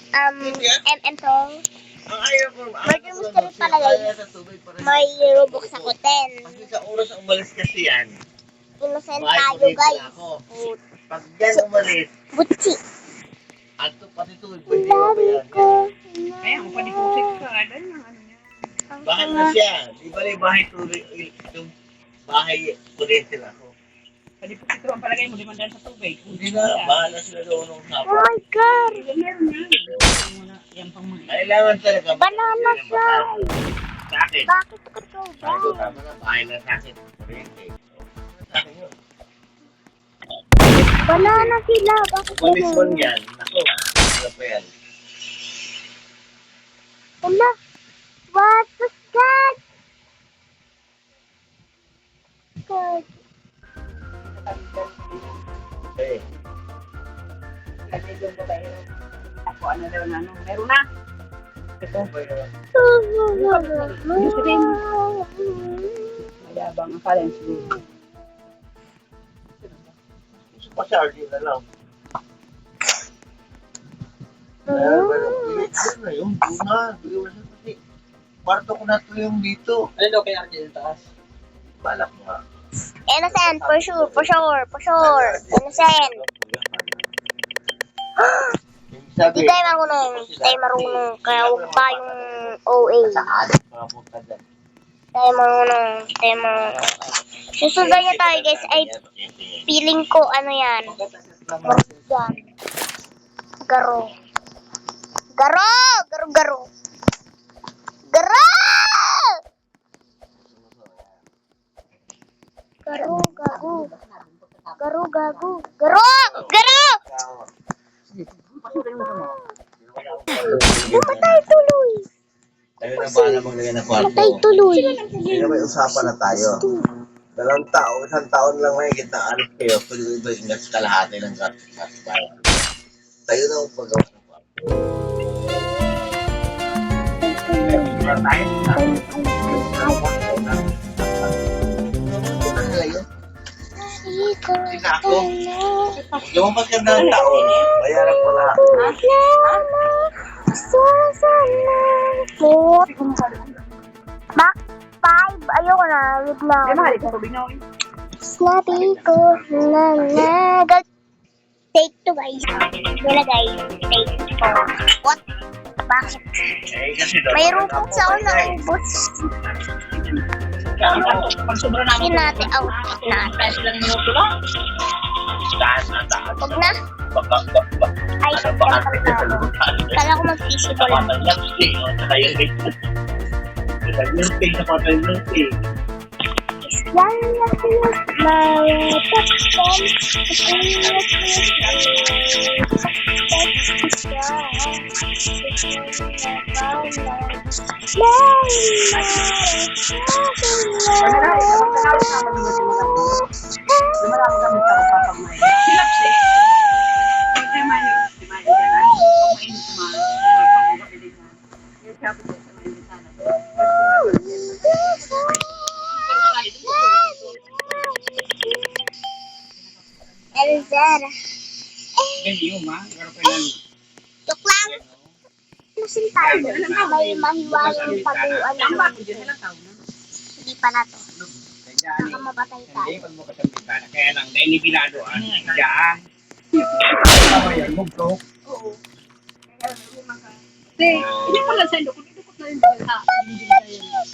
MM Murder mystery pala guys. May Robux ako 10. Kasi sa oras umalis kasi yan. Innocent tayo guys. Pag yan umalis, Butsi. ato pati ito. Lari ko. Kaya kung panipusit ka, ano yung ano niya. Bakit na siya? Di ba yung bahay tuloy, yung bahay kulitin ako. Panipusit ko ang palagay mo, limandaan sa tubig. Hindi na, bahala sila doon ng Oh hapon. my God. Yan pang mga. Kailangan talaga. Banana siya. Sa akin. Bakit ko ito Sabi ko, ba? tama na, bahay na sa akin. Kuryente. Sa akin yun. Banana sila. Bakit Umalis mo ganun? yan. Ako, ano pa yan? Wala. What was that? God. Eh, Ako, ano daw na, ano, meron na. Ito, mayabang ang kala yung siguro. gusto pa siya, hindi na lang. Ano na yung bunga? Kwarto ko na ito yung dito. Ano daw kay Arjel yung taas? Balak mo nga. Innocent, for sure, for sure, for sure. Innocent. Di Sabi, tayo marunong. Di tayo marunong. Kaya huwag pa yung OA. saan? Makapunta dyan. Di tayo marunong. Di tayo marunong. Susundan niya tayo guys. Ay, feeling ko ano yan. Yan. Garo. Garo! Garo, garo. Garo! Garo, gago. Garo, gago. Garo! Garo! Matay tuloy. Tayo na ba na maglagay ng kwarto? Matay tuloy. Hindi na may usapan na tayo. Dalawang taon, isang taon lang may kita alis kayo. Pwede ko iba ingat sa kalahati ng gastos. Tayo na ang pag-gawa ng kwarto. Meron tayo. Ano nila yun? Hindi na ako. Lumabas ka na ng taon. Bayaran ko lahat. Max 5. Ayoko na. Wait lang. Ay, mahal ito, tubig na ako. Snappy ko na nagal. Take 2 guys. Wala guys. Take 2. What? Bakit? Eh, kasi daw. May Robux ako na ubos. Pag sobra namin. Natin outfit natin. Peso lang yung minuto lang. Taas na taas. Huwag na. Baka. Ay, Ano ba ang tigil sa lubutan? kala ko mag-feasible lang. Kapatay lang stay. Saka yung rate. Saka yung stay sa patay yung stay. Marami kami tarong papagmay. Silap siya. Hindi man yun. Di man yun. Kumain man. Yung sabi ko sa mga sana. Elzara. Hindi yun ma. Pero kailan. Joke lang. Nasin tayo. May mahiwagang patuan Ang na. bago dyan. Ilang taon na. Hindi pa na to. Kaya Baka mabatay tayo. hindi, pag mo kasang bintana. Kaya lang, dahil nibilado ang dyan. Tama yan, mugtok. Oo. Hindi ko lang sa'yo. Kung idukot na rin sa hindi na yun.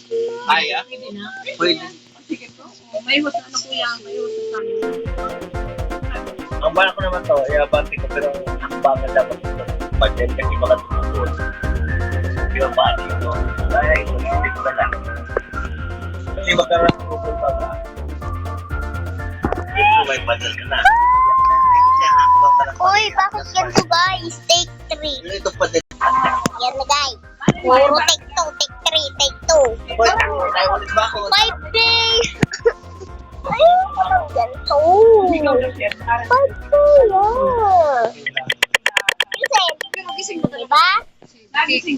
Kaya? Hindi na. Pwede. Sige po. May hus na kuya. May hus na kami. Ang bala ko naman to, iabante ko pero akbangan dapat ito. Budget kasi baka tumutol. Di ba ba? Ito. Kaya ito, hindi ko na lang. Kasi magkaroon ng tumutol pa ba? Hindi ko may budget ka na. Kasi akbang ka na. Uy, bakit ganito guys? Take 3. Ito pa din. Yan na guys. Puro take 2, take 3, take 2. Boy, tayo ulit ba ako? 5 days! Ayun ko lang ganito. 5 days yan. Kasi, diba?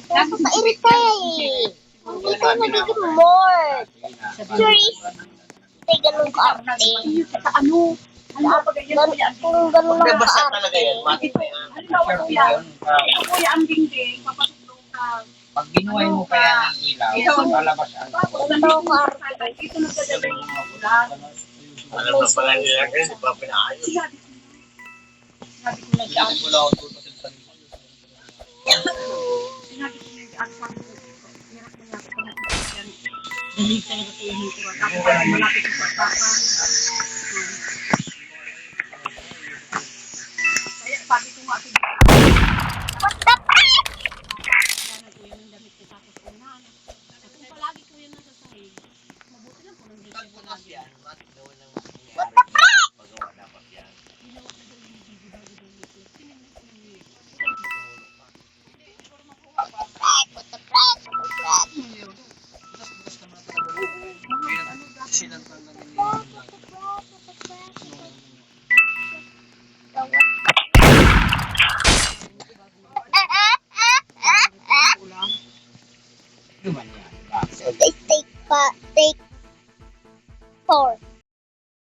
Napapairit ka eh. Hindi ka nagiging more. Curious. Tay, ganun ka arte. Sa ano? Ano ba pag ganyan kuya? Kung gano'n lang Basta ka talaga yan, mati na yan. Halimbawa kuya, ito kuya ang dingding, papasok ka. Pag ginuhay mo kaya ng ilaw, lalabas ang Tapos Ito nandito ka. sa kanya, dito nagdadala yung mga ulan. Alam na pala nila kasi di pa pinaayos. Sinabi ko na siya. Hindi ko lang ako tutusin sa nila. Sinabi ko na ang sabi ko, hirap na nga ako nakikita yan. Dali talaga ko yung hinturo. Tapos parang malapit sa pagkaka. Kaya sabi ko nga, What the frick? sana ko yan ang damit ko tapos unahan. At kung palagi ko yan nasa sahig, mabuti lang kung nandito ko Pagbukas lagi. yan, mati daw ng What the frick? magawa dapat yan. Ginawa na daw yung baby bago daw nito. Tinanong ko yung nito. Hindi, siguro makuha pa. What the frick? What the frick? Bukas naman talaga. Silang talaga nila. What the frick? What the frick? So what? Ulang. Luman yan. So they take 4.